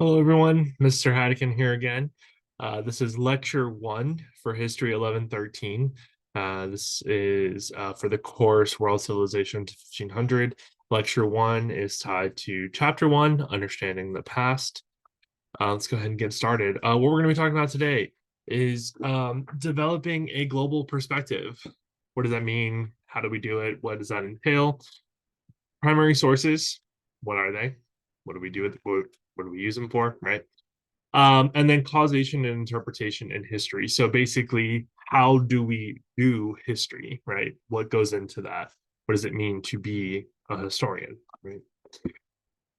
Hello, everyone. Mr. Haddocken here again. This is lecture one for History 1113. This is for the course World Civilization to 1500. Lecture one is tied to chapter one, Understanding the Past. Let's go ahead and get started. What we're going to be talking about today is developing a global perspective. What does that mean? How do we do it? What does that entail? Primary sources, what are they? What do we do with what do we use them for, right? And then causation and interpretation in history. So basically, how do we do history, right? What goes into that? What does it mean to be a historian, right?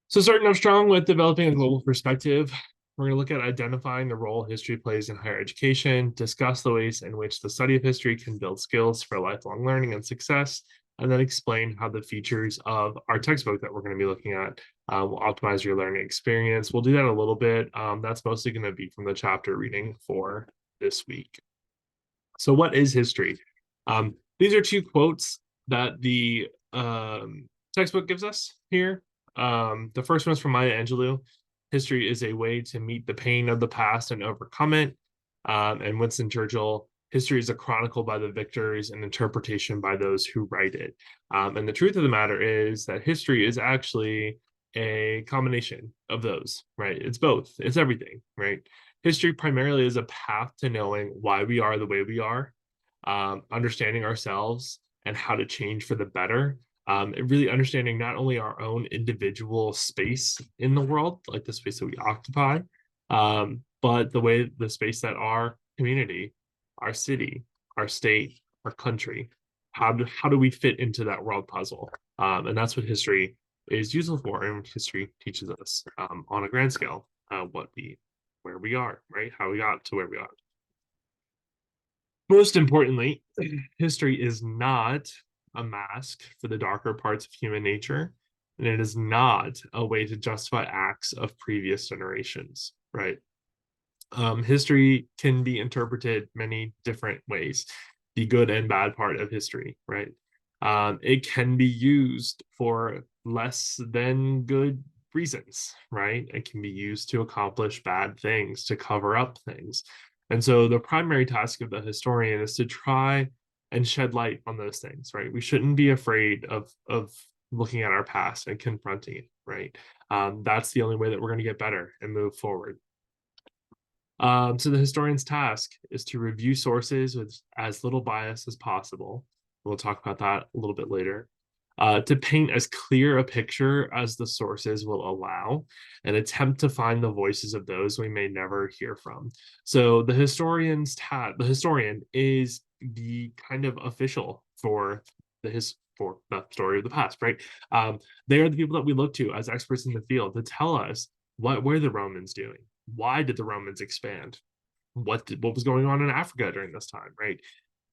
So starting off strong with developing a global perspective, we're going to look at identifying the role history plays in higher education, discuss the ways in which the study of history can build skills for lifelong learning and success, and then explain how the features of our textbook that we're going to be looking at will optimize your learning experience. We'll do that a little bit. That's mostly going to be from the chapter reading for this week. So what is history? These are two quotes that the textbook gives us here. The first one is from Maya Angelou. History is a way to meet the pain of the past and overcome it. And Winston Churchill, history is a chronicle by the victors and interpretation by those who write it. And the truth of the matter is that history is actually a combination of those, right? It's both, it's everything, right? History primarily is a path to knowing why we are the way we are, understanding ourselves and how to change for the better, and really understanding not only our own individual space in the world, like the space that we occupy, but the space that our community, our city, our state, our country, how do we fit into that world puzzle? And that's what history is useful for, and history teaches us on a grand scale where we are, right? How we got to where we are. Most importantly, history is not a mask for the darker parts of human nature, and it is not a way to justify acts of previous generations, right? History can be interpreted many different ways, the good and bad part of history, right? It can be used for less than good reasons, right? It can be used to accomplish bad things, to cover up things. And so the primary task of the historian is to try and shed light on those things, right? We shouldn't be afraid of looking at our past and confronting it, right? That's the only way that we're going to get better and move forward. So the historian's task is to review sources with as little bias as possible. We'll talk about that a little bit later. To paint as clear a picture as the sources will allow, and attempt to find the voices of those we may never hear from. So the historian is the kind of official for for the story of the past, right? They are the people that we look to as experts in the field to tell us what were the Romans doing, why did the Romans expand, what was going on in Africa during this time, right?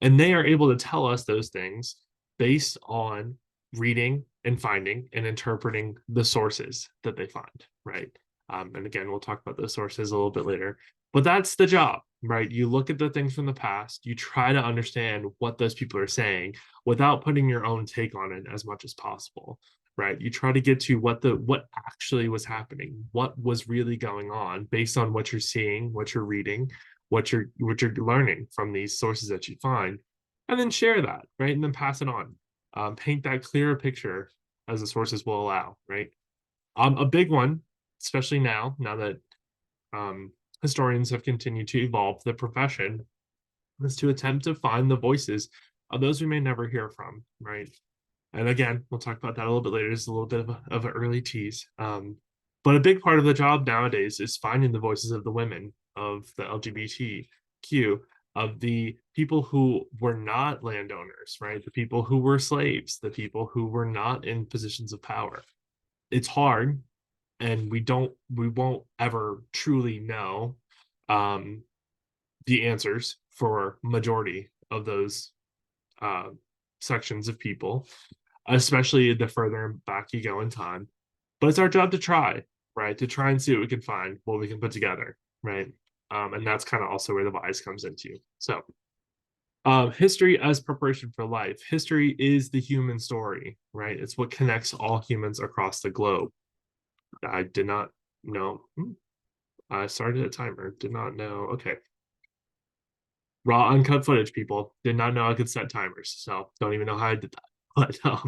And they are able to tell us those things based on reading and finding and interpreting the sources that they find, right? And again, we'll talk about those sources a little bit later. But that's the job, right? You look at the things from the past, you try to understand what those people are saying without putting your own take on it as much as possible, right? You try to get to what actually was happening, what was really going on based on what you're seeing, what you're reading, what you're learning from these sources that you find, and then share that, right? And then pass it on. Paint that clearer picture as the sources will allow, right? A big one, especially now that historians have continued to evolve the profession, is to attempt to find the voices of those we may never hear from, right? And again, we'll talk about that a little bit later. It's a little bit of an early tease. But a big part of the job nowadays is finding the voices of the women, of the LGBTQ, of the people who were not landowners, right? The people who were slaves, the people who were not in positions of power. It's hard, and we won't ever truly know the answers for majority of those uh, sections of people, especially the further back you go in time. But it's our job to try, right? To try and see what we can find, what we can put together, right? And that's kind of also where the bias comes into. So, history as preparation for life. History is the human story, right? It's what connects all humans across the globe. I did not know. I started a timer. Did not know. Okay. Raw uncut footage, people. Did not know I could set timers. So don't even know how I did that. But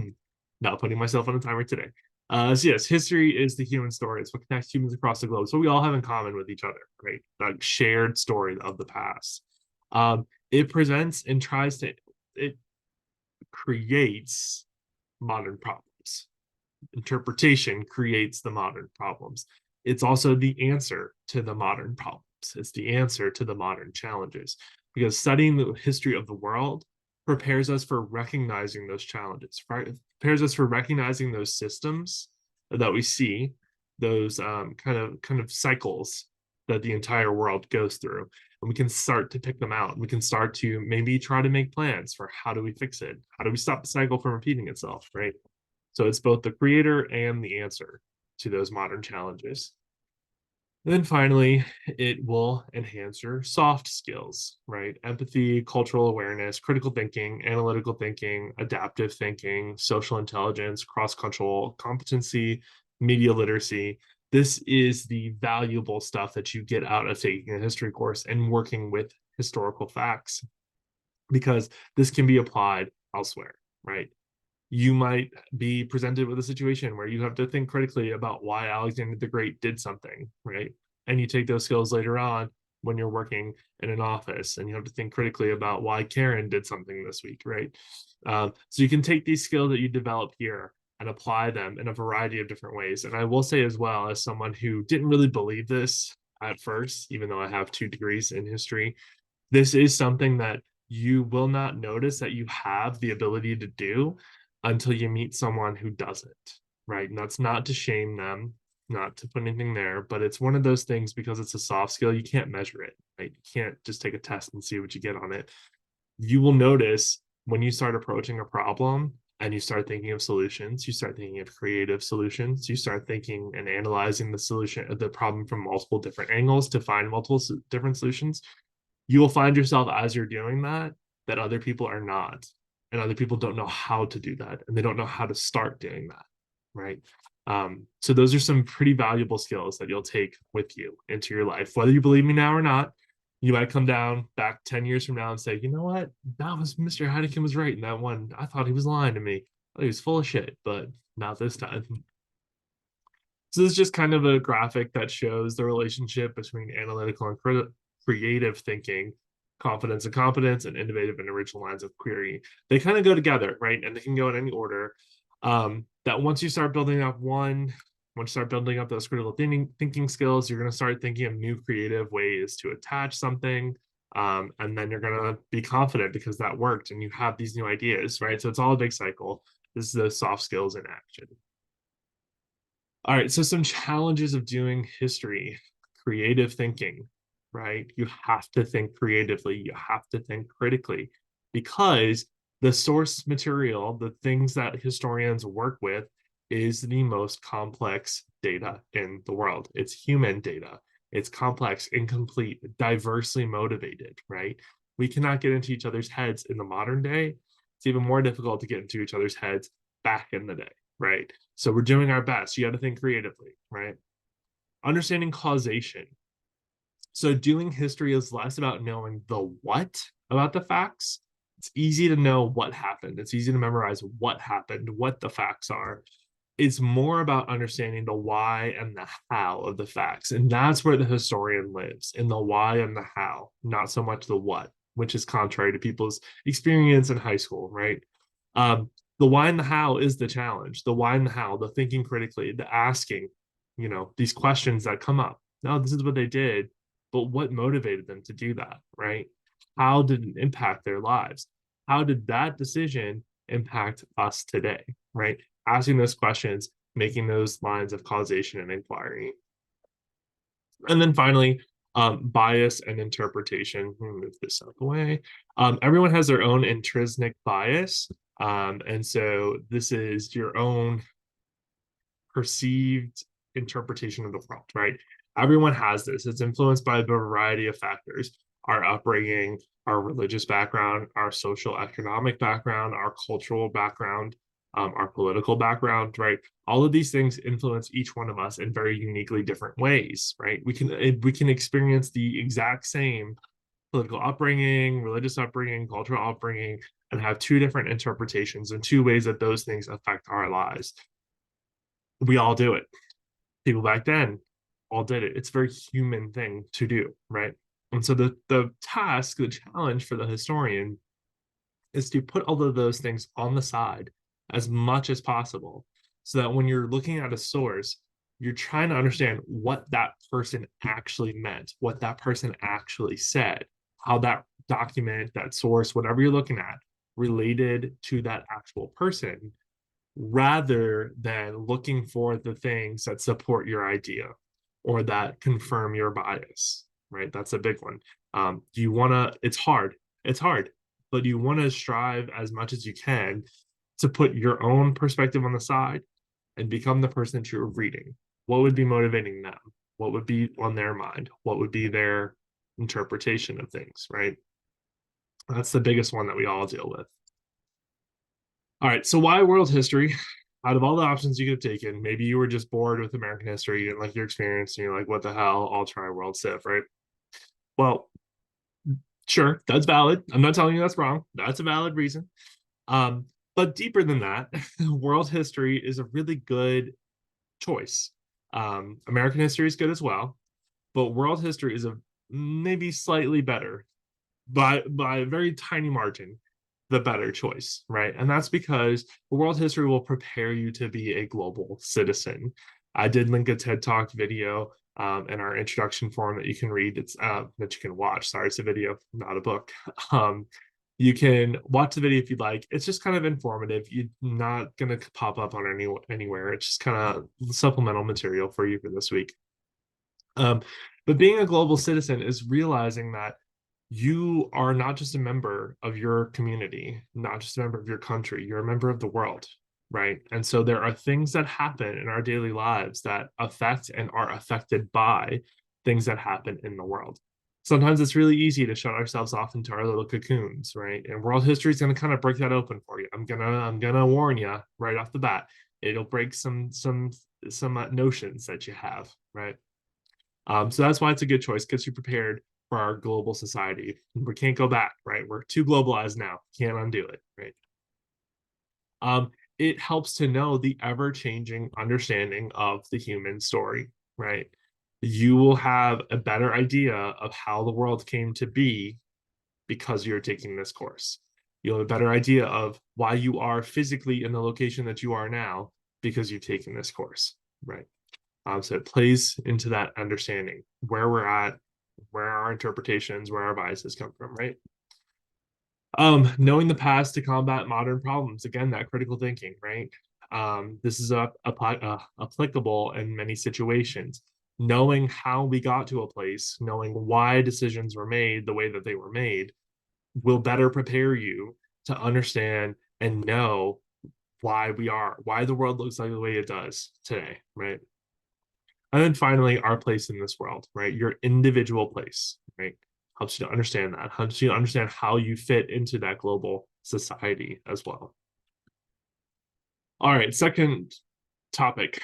not putting myself on a timer today. So yes, history is the human story. It's what connects humans across the globe. So we all have in common with each other, right? That shared story of the past. It presents and tries to it creates modern problems. Interpretation creates the modern problems. It's also the answer to the modern problems. It's the answer to the modern challenges because studying the history of the world prepares us for recognizing those challenges, right? It prepares us for recognizing those systems that we see, those kind of cycles that the entire world goes through. And we can start to pick them out. We can start to maybe try to make plans for how do we fix it? How do we stop the cycle from repeating itself, right? So it's both the creator and the answer to those modern challenges. And then finally, it will enhance your soft skills, right? Empathy, cultural awareness, critical thinking, analytical thinking, adaptive thinking, social intelligence, cross-cultural competency, media literacy. This is the valuable stuff that you get out of taking a history course and working with historical facts, because this can be applied elsewhere, right? You might be presented with a situation where you have to think critically about why Alexander the Great did something, right? And you take those skills later on when you're working in an office and you have to think critically about why Karen did something this week, right? So you can take these skills that you develop here and apply them in a variety of different ways. And I will say as well, as someone who didn't really believe this at first, even though I have 2 degrees in history, this is something that you will not notice that you have the ability to do until you meet someone who doesn't, right? And that's not to shame them, not to put anything there, but it's one of those things because it's a soft skill, you can't measure it, right? You can't just take a test and see what you get on it. You will notice when you start approaching a problem and you start thinking of solutions, you start thinking of creative solutions, you start thinking and analyzing the solution, the problem from multiple different angles to find multiple different solutions. You will find yourself as you're doing that other people are not, and other people don't know how to do that, and they don't know how to start doing that, right? So those are some pretty valuable skills that you'll take with you into your life, whether you believe me now or not. You might come down back 10 years from now and say, you know what, that was Mr. Heineken was right in that one. I thought he was lying to me. He was full of shit, but not this time. So this is just kind of a graphic that shows the relationship between analytical and creative thinking, confidence and competence, and innovative and original lines of query. They kind of go together, right? And they can go in any order. That once you start building up once you start building up those critical thinking skills, you're going to start thinking of new creative ways to attach something. And then you're going to be confident because that worked and you have these new ideas, right? So it's all a big cycle. This is the soft skills in action. All right, so some challenges of doing history, creative thinking, right? You have to think creatively, you have to think critically, because the source material, the things that historians work with, is the most complex data in the world. It's human data. It's complex, incomplete, diversely motivated, right? We cannot get into each other's heads in the modern day. It's even more difficult to get into each other's heads back in the day, right? So we're doing our best. You got to think creatively, right? Understanding causation. So doing history is less about knowing the what about the facts. It's easy to know what happened. It's easy to memorize what happened, what the facts are. It's more about understanding the why and the how of the facts. And that's where the historian lives, in the why and the how, not so much the what, which is contrary to people's experience in high school, right? Um, the why and the how is the challenge. The why and the how, the thinking critically, the asking, these questions that come up. No, this is what they did, but what motivated them to do that, right? How did it impact their lives? How did that decision impact us today, right? Asking those questions, making those lines of causation and inquiry. And then finally, bias and interpretation. Move this out of the way. Everyone has their own intrinsic bias. And so this is your own perceived interpretation of the world, right? Everyone has this. It's influenced by a variety of factors: our upbringing, our religious background, our social economic background, our cultural background. our political background, right? All of these things influence each one of us in very uniquely different ways, right? We can experience the exact same political upbringing, religious upbringing, cultural upbringing, and have two different interpretations and two ways that those things affect our lives. We all do it. People back then all did it. It's a very human thing to do, right? And so the task, the challenge for the historian is to put all of those things on the side as much as possible so that when you're looking at a source, you're trying to understand what that person actually meant, what that person actually said, how that document, that source, whatever you're looking at, related to that actual person, rather than looking for the things that support your idea or that confirm your bias, right? That's a big one. Do you want to, it's hard, but you want to strive as much as you can to put your own perspective on the side and become the person that you're reading. What would be motivating them? What would be on their mind? What would be their interpretation of things, right? That's the biggest one that we all deal with. All right, so why world history? Out of all the options you could have taken, maybe you were just bored with American history, you didn't like your experience, and you're like, what the hell? I'll try world civ, right? Well, sure, that's valid. I'm not telling you that's wrong. That's a valid reason. But deeper than that, world history is a really good choice. American history is good as well, but world history is a maybe slightly better by a very tiny margin, the better choice, right? And that's because world history will prepare you to be a global citizen. I did link a TED Talk video in our introduction form that you can read. It's that you can watch. Sorry, it's a video, not a book. You can watch the video if you'd like. It's just kind of informative. You're not gonna pop up on anywhere. It's just kind of supplemental material for you for this week. But being a global citizen is realizing that you are not just a member of your community, not just a member of your country, you're a member of the world, right? And so there are things that happen in our daily lives that affect and are affected by things that happen in the world. Sometimes it's really easy to shut ourselves off into our little cocoons, right? And world history is going to kind of break that open for you. I'm gonna warn you right off the bat. It'll break some notions that you have, right? So that's why it's a good choice. Gets you prepared for our global society. We can't go back, right? We're too globalized now. Can't undo it, right? It helps to know the ever-changing understanding of the human story, right? You will have a better idea of how the world came to be because you're taking this course. You'll have a better idea of why you are physically in the location that you are now because you've taken this course, right? So it plays into that understanding where we're at, where our interpretations, where our biases come from, right? Knowing the past to combat modern problems. Again, that critical thinking, right? This is applicable in many situations. Knowing how we got to a place, knowing why decisions were made the way that they were made, will better prepare you to understand and know why the world looks like the way it does today, right? And then finally, our place in this world, right? Your individual place, right? Helps you to understand that, helps you to understand how you fit into that global society as well. All right, second topic,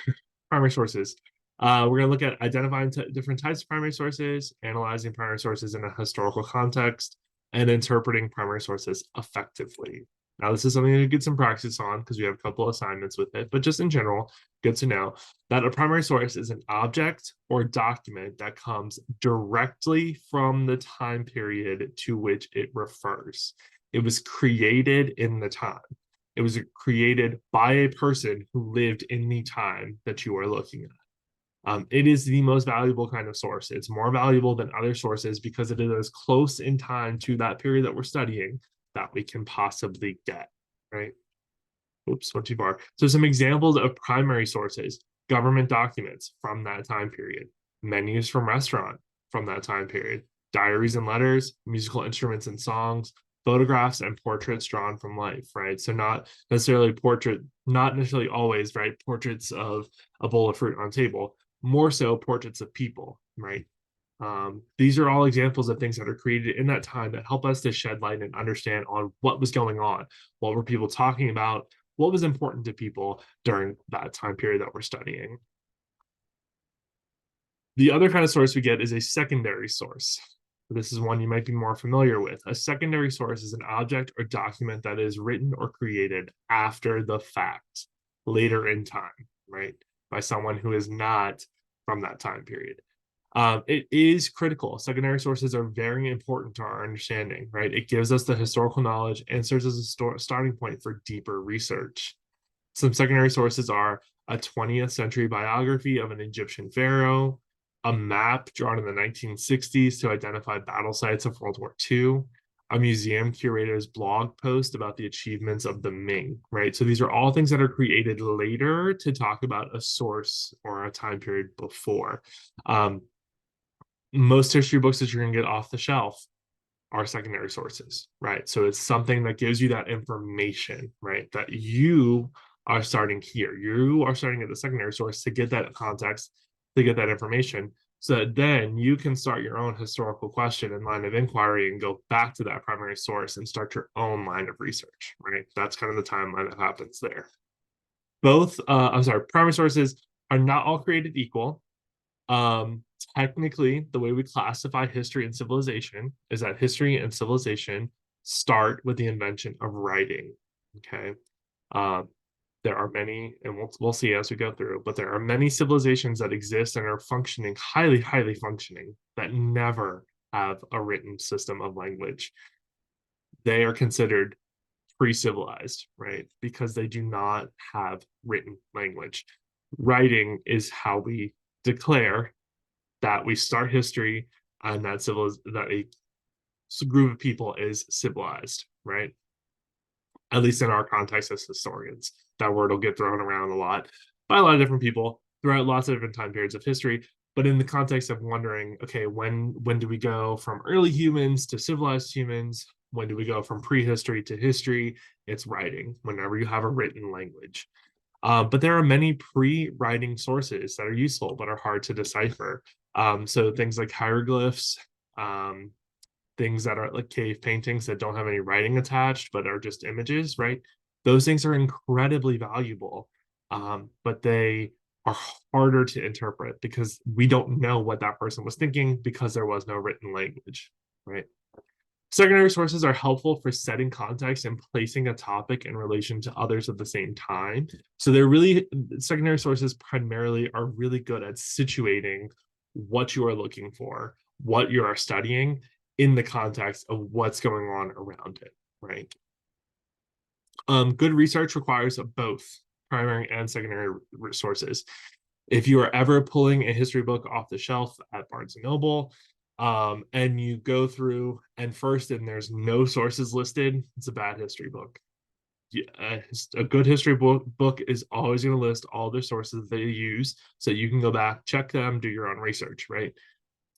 primary sources. We're going to look at identifying different types of primary sources, analyzing primary sources in a historical context, and interpreting primary sources effectively. Now, this is something to get some practice on because we have a couple assignments with it, but just in general, good to know that a primary source is an object or document that comes directly from the time period to which it refers. It was created in the time. It was created by a person who lived in the time that you are looking at. It is the most valuable kind of source. It's more valuable than other sources because it is as close in time to that period that we're studying that we can possibly get, right? Oops, went too far. So some examples of primary sources: government documents from that time period, menus from restaurant from that time period, diaries and letters, musical instruments and songs, photographs and portraits drawn from life, right? So not necessarily always, right? Portraits of a bowl of fruit on a table, more so portraits of people, right? These are all examples of things that are created in that time that help us to shed light and understand on what was going on, what were people talking about, what was important to people during that time period that we're studying. The other kind of source we get is a secondary source. This is one you might be more familiar with. A secondary source is an object or document that is written or created after the fact, later in time, right? By someone who is not from that time period. It is critical. Secondary sources are very important to our understanding, right? It gives us the historical knowledge and serves as a starting point for deeper research. Some secondary sources are a 20th century biography of an Egyptian pharaoh, a map drawn in the 1960s to identify battle sites of World War II, a museum curator's blog post about the achievements of the Ming, right? So these are all things that are created later to talk about a source or a time period before. Most history books that you're going to get off the shelf are secondary sources, right? So it's something that gives you that information, right? That you are starting here. You are starting at the secondary source to get that context, to get that information, so that then you can start your own historical question and line of inquiry and go back to that primary source and start your own line of research, right? That's kind of the timeline that happens there. Primary sources are not all created equal. Technically, the way we classify history and civilization is that history and civilization start with the invention of writing. Okay. There are many, and we'll see as we go through, but there are many civilizations that exist and are functioning, highly functioning, that never have a written system of language. They are considered pre-civilized, right? Because they do not have written language. Writing is how we declare that we start history and that a group of people is civilized, right? At least in our context as historians. That word will get thrown around a lot by a lot of different people throughout lots of different time periods of history. But in the context of wondering, okay, when do we go from early humans to civilized humans? When do we go from prehistory to history? It's writing, whenever you have a written language. But there are many pre-writing sources that are useful but are hard to decipher. So things like hieroglyphs, things that are like cave paintings that don't have any writing attached but are just images, right? Those things are incredibly valuable, but they are harder to interpret because we don't know what that person was thinking because there was no written language, right? Secondary sources are helpful for setting context and placing a topic in relation to others at the same time. So secondary sources primarily are really good at situating what you are looking for, what you are studying in the context of what's going on around it, right? Good research requires both primary and secondary sources. If you are ever pulling a history book off the shelf at Barnes and Noble, and you go through and there's no sources listed, it's a bad history book. Yeah, a good history book is always going to list all the sources they use so you can go back, check them, do your own research, right?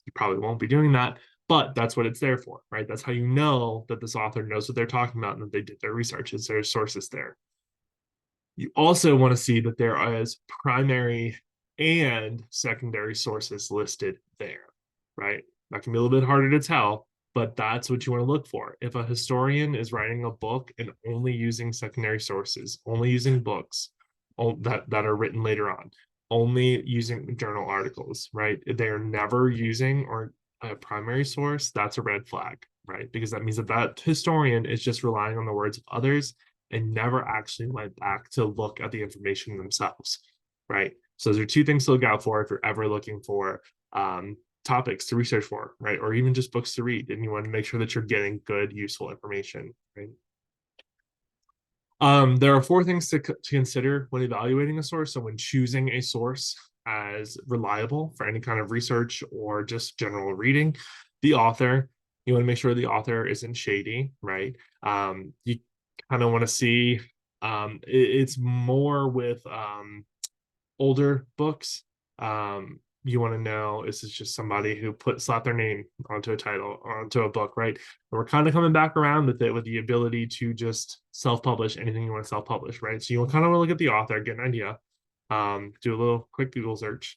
You probably won't be doing that, but that's what it's there for, right? That's how you know that this author knows what they're talking about and that they did their research. Is there sources there? You also want to see that there is primary and secondary sources listed there, right? That can be a little bit harder to tell, but that's what you want to look for. If a historian is writing a book and only using secondary sources, only using books that are written later on, only using journal articles, right? They are never using or a primary source, that's a red flag, right? Because that means that historian is just relying on the words of others and never actually went back to look at the information themselves, right? So those are two things to look out for if you're ever looking for topics to research for, right? Or even just books to read, and you want to make sure that you're getting good, useful information, right? There are four things to consider when evaluating a source. So when choosing a source as reliable for any kind of research or just general reading, the author, you want to make sure the author isn't shady, right? You kind of want to see, it's more with older books. You want to know, is this just somebody who slapped their name onto a title, onto a book, right? And we're kind of coming back around with it with the ability to just self-publish anything you want to self-publish, right? So you kind of want to look at the author, get an idea, do a little quick Google search.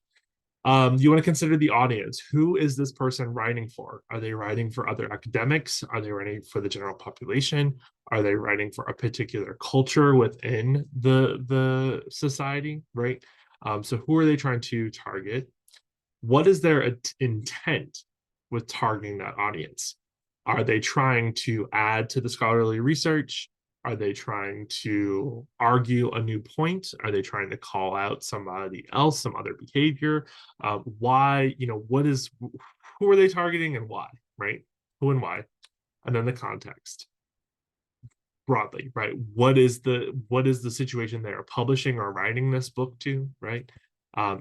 You want to consider the audience. Who is this person writing for? Are they writing for other academics? Are they writing for the general population? Are they writing for a particular culture within the society, right? So who are they trying to target? What is their intent with targeting that audience? Are they trying to add to the scholarly research? Are they trying to argue a new point? Are they trying to call out somebody else, some other behavior? Why, who are they targeting and why, right? Who and why? And then the context broadly, right? What is the situation they are publishing or writing this book to, right?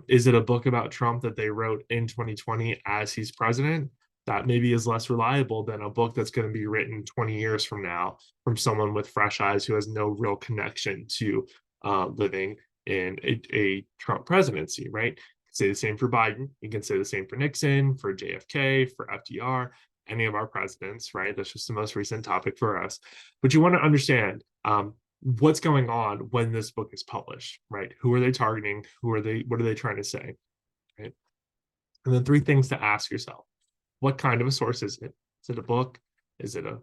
Is it a book about Trump that they wrote in 2020 as he's president? That maybe is less reliable than a book that's going to be written 20 years from now from someone with fresh eyes who has no real connection to living in a Trump presidency, right? Say the same for Biden. You can say the same for Nixon, for JFK, for FDR, any of our presidents, right? That's just the most recent topic for us. But you want to understand what's going on when this book is published, right? Who are they targeting? What are they trying to say, right? And then 3 things to ask yourself. What kind of a source is it? Is it a book? Is it a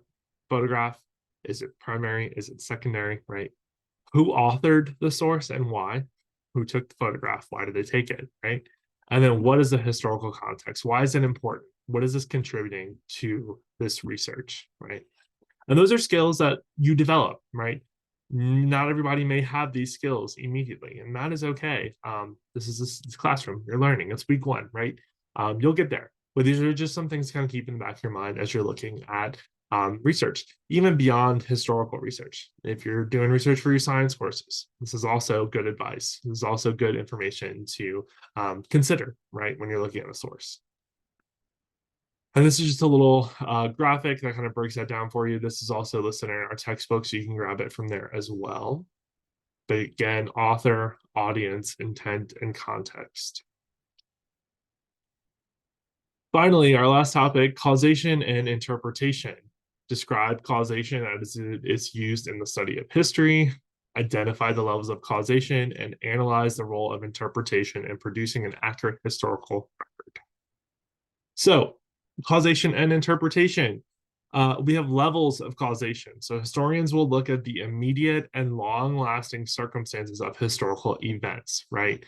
photograph? Is it primary? Is it secondary, right? Who authored the source and why? Who took the photograph? Why did they take it, right? And then what is the historical context? Why is it important? What is this contributing to this research, right? And those are skills that you develop, right? Not everybody may have these skills immediately, and that is okay. This is this classroom. You're learning. It's week 1, right? You'll get there. But these are just some things to kind of keep in the back of your mind as you're looking at research, even beyond historical research. If you're doing research for your science courses, this is also good advice. This is also good information to consider, right, when you're looking at a source. And this is just a little graphic that kind of breaks that down for you. This is also listed in our textbook, so you can grab it from there as well. But again, author, audience, intent, and context. Finally, our last topic, causation and interpretation. Describe causation as it is used in the study of history, identify the levels of causation, and analyze the role of interpretation in producing an accurate historical record. So, causation and interpretation. We have levels of causation. So historians will look at the immediate and long-lasting circumstances of historical events, right?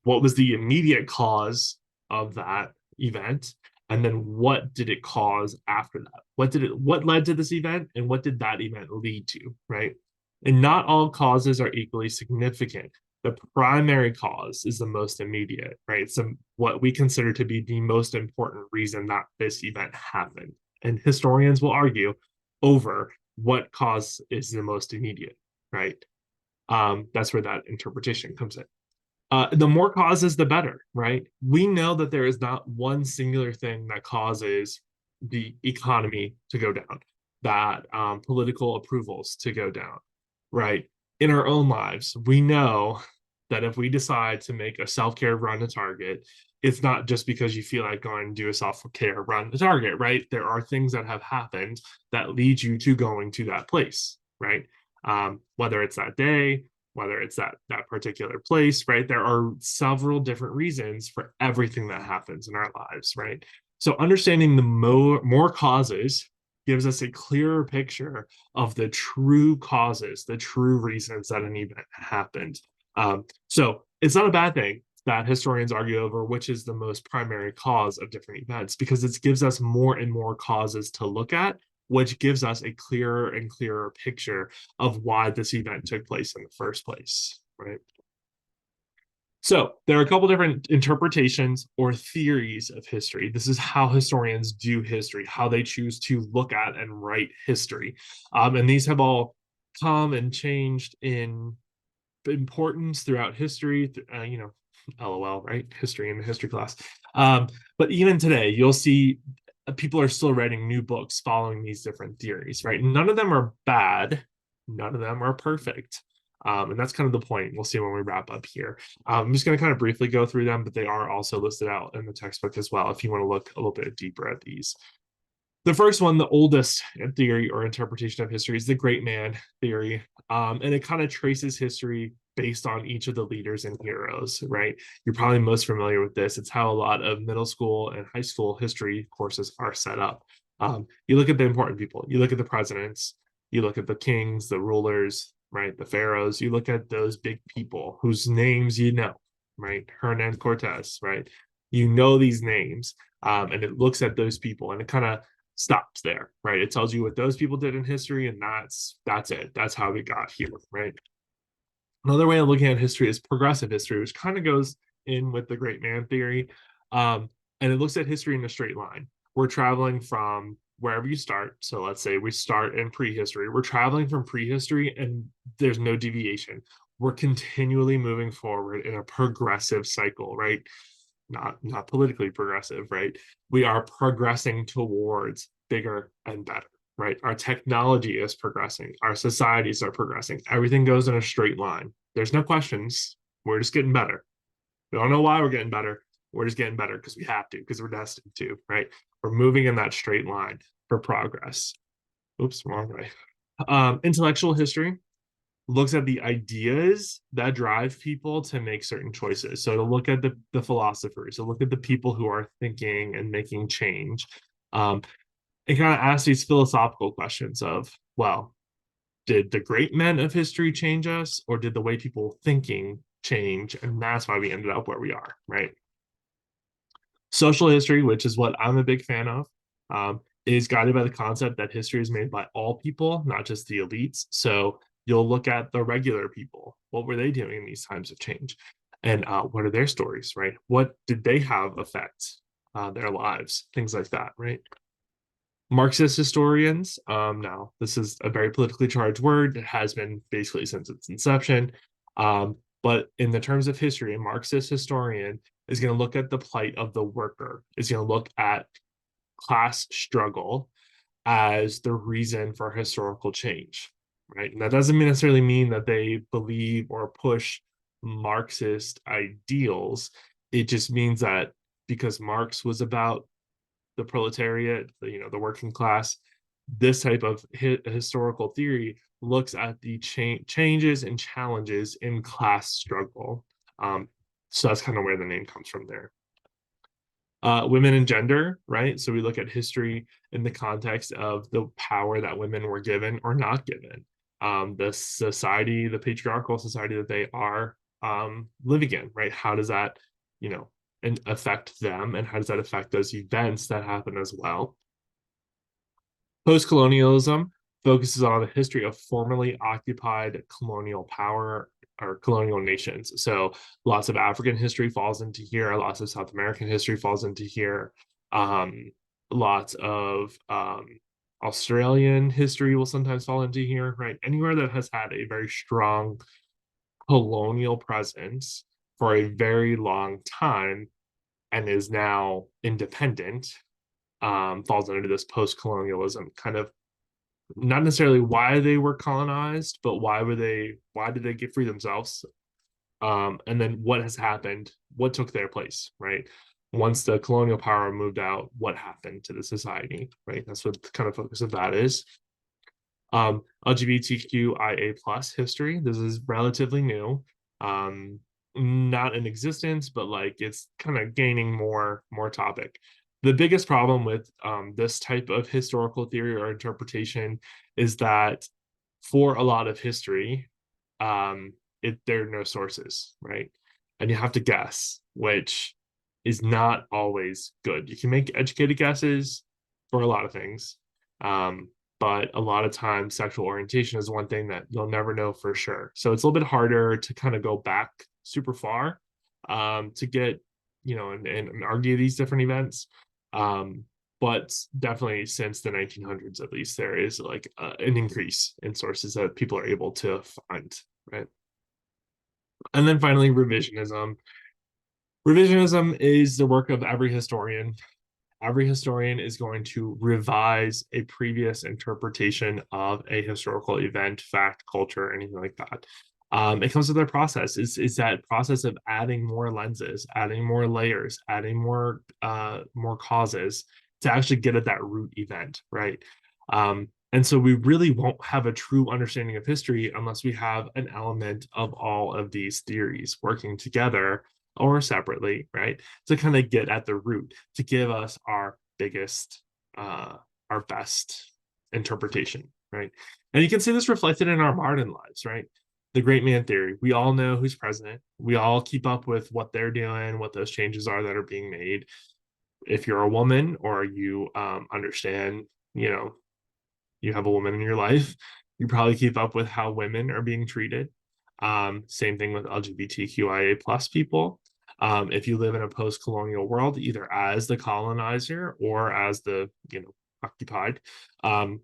What was the immediate cause of that event? And then what did it cause after that? What led to this event and what did that event lead to, right? And not all causes are equally significant. The primary cause is the most immediate, right? So what we consider to be the most important reason that this event happened. And historians will argue over what cause is the most immediate, right? That's where that interpretation comes in. The more causes, the better, right? We know that there is not one singular thing that causes the economy to go down, that political approvals to go down, right? In our own lives, we know that if we decide to make a self-care run to Target, it's not just because you feel like going to do a self-care run to Target, right? There are things that have happened that lead you to going to that place, right? Whether it's that day, whether it's that particular place, right? There are several different reasons for everything that happens in our lives, right? So understanding the more causes gives us a clearer picture of the true causes, the true reasons that an event happened. So it's not a bad thing that historians argue over which is the most primary cause of different events, because it gives us more and more causes to look at, which gives us a clearer and clearer picture of why this event took place in the first place, right? So there are a couple different interpretations or theories of history. This is how historians do history, how they choose to look at and write history. And these have all come and changed in importance throughout history, LOL, right? History in the history class. But even today, you'll see people are still writing new books following these different theories, right? None of them are bad. None of them are perfect. And that's kind of the point. We'll see when we wrap up here. I'm just going to kind of briefly go through them, but they are also listed out in the textbook as well if you want to look a little bit deeper at these. The first one, the oldest theory or interpretation of history, is the great man theory. And it kind of traces history based on each of the leaders and heroes, right? You're probably most familiar with this. It's how a lot of middle school and high school history courses are set up. You look at the important people, you look at the presidents, you look at the kings, the rulers, right? The pharaohs, you look at those big people whose names you know, right? Hernan Cortez, right? You know these names. And it looks at those people and it kind of stops there, right? It tells you what those people did in history, and that's it. That's how we got here, right? Another way of looking at history is progressive history, which kind of goes in with the great man theory. And it looks at history in a straight line. We're traveling from wherever you start. So let's say we start in prehistory. We're traveling from prehistory and there's no deviation. We're continually moving forward in a progressive cycle, right? Not politically progressive, right? We are progressing towards bigger and better, right? Our technology is progressing, our societies are progressing, everything goes in a straight line. There's no questions. We're just getting better. We don't know why we're getting better. We're just getting better because we have to, because we're destined to, right? We're moving in that straight line for progress. Oops, wrong way. Intellectual history looks at the ideas that drive people to make certain choices. So to look at the philosophers, to look at the people who are thinking and making change, and kind of ask these philosophical questions of, well, did the great men of history change us, or did the way people thinking change? And that's why we ended up where we are, right? Social history, which is what I'm a big fan of, is guided by the concept that history is made by all people, not just the elites. So you'll look at the regular people. What were they doing in these times of change? And what are their stories, right? What did they have affect their lives? Things like that, right? Marxist historians, now this is a very politically charged word. It has been basically since its inception. But in the terms of history, a Marxist historian is going to look at the plight of the worker, is going to look at class struggle as the reason for historical change, right? And that doesn't necessarily mean that they believe or push Marxist ideals. It just means that because Marx was about the proletariat, the working class, this type of historical theory looks at the changes and challenges in class struggle. So that's kind of where the name comes from there. Women and gender, right? So we look at history in the context of the power that women were given or not given. The society, the patriarchal society that they are living in, right? How does that, you know, and affect them, and how does that affect those events that happen as well? Post-colonialism focuses on the history of formerly occupied colonial power or colonial nations. So lots of African history falls into here, lots of South American history falls into here, lots of Australian history will sometimes fall into here, right? Anywhere that has had a very strong colonial presence for a very long time and is now independent, falls under this post-colonialism kind of, not necessarily why they were colonized, but why did they get free themselves? And then what has happened? What took their place, right? Once the colonial power moved out, what happened to the society, right? That's what the kind of focus of that is. LGBTQIA plus history. This is relatively new. Not in existence, but like it's kind of gaining more topic. The biggest problem with this type of historical theory or interpretation is that for a lot of history, there are no sources, right? And you have to guess, which is not always good. You can make educated guesses for a lot of things, but a lot of times sexual orientation is one thing that you'll never know for sure. So it's a little bit harder to kind of go back super far to get, and argue these different events. But definitely since the 1900s, at least, there is like an increase in sources that people are able to find, right? And then finally, revisionism. Revisionism is the work of every historian. Every historian is going to revise a previous interpretation of a historical event, fact, culture, anything like that. It comes with their process. Is that process of adding more lenses, adding more layers, adding more causes to actually get at that root event, right? And so we really won't have a true understanding of history unless we have an element of all of these theories working together or separately, right? To kind of get at the root, to give us our biggest, our best interpretation, right? And you can see this reflected in our modern lives, right? The great man theory. We all know who's president. We all keep up with what they're doing, what those changes are that are being made. If you're a woman or you understand, you know, you have a woman in your life, you probably keep up with how women are being treated. Same thing with LGBTQIA plus people. If you live in a post-colonial world, either as the colonizer or as the, occupied, um,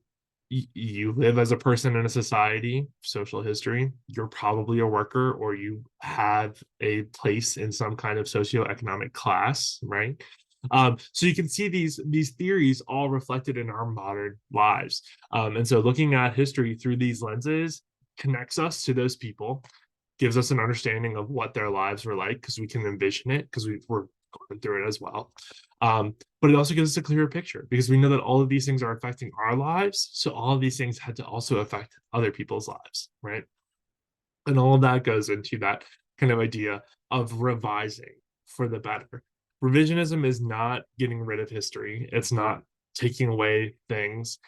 you live as a person in a society, social history, you're probably a worker or you have a place in some kind of socioeconomic class, right? So you can see these theories all reflected in our modern lives. And so looking at history through these lenses connects us to those people, gives us an understanding of what their lives were like because we can envision it because we're going through it as well. But it also gives us a clearer picture because we know that all of these things are affecting our lives. So all of these things had to also affect other people's lives, right? And all of that goes into that kind of idea of revising for the better. Revisionism is not getting rid of history, it's not taking away things.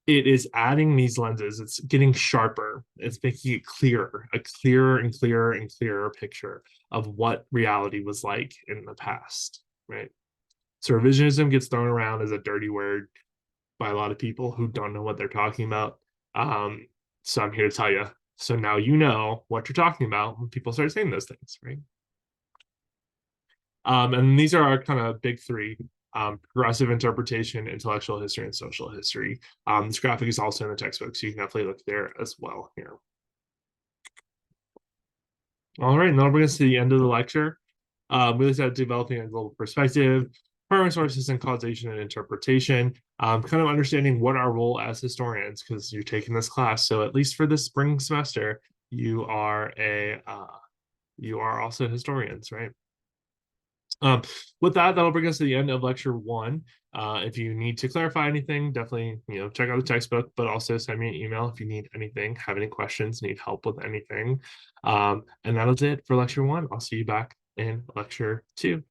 It is adding these lenses, it's getting sharper, it's making it clearer, a clearer and clearer and clearer picture of what reality was like in the past, right? So revisionism gets thrown around as a dirty word by a lot of people who don't know what they're talking about. So I'm here to tell you. So now you know what you're talking about when people start saying those things, right? And these are our kind of big three: progressive interpretation, intellectual history, and social history. This graphic is also in the textbook, so you can definitely look there as well here. All right, now bring us to the end of the lecture. We looked at developing a global perspective, primary sources and causation and interpretation, kind of understanding what our role as historians, because you're taking this class. So at least for this spring semester, you are you are also historians, right? With that, that'll bring us to the end of lecture one. If you need to clarify anything, definitely check out the textbook, but also send me an email if you need anything, have any questions, need help with anything. And that is it for lecture one. I'll see you back in lecture two.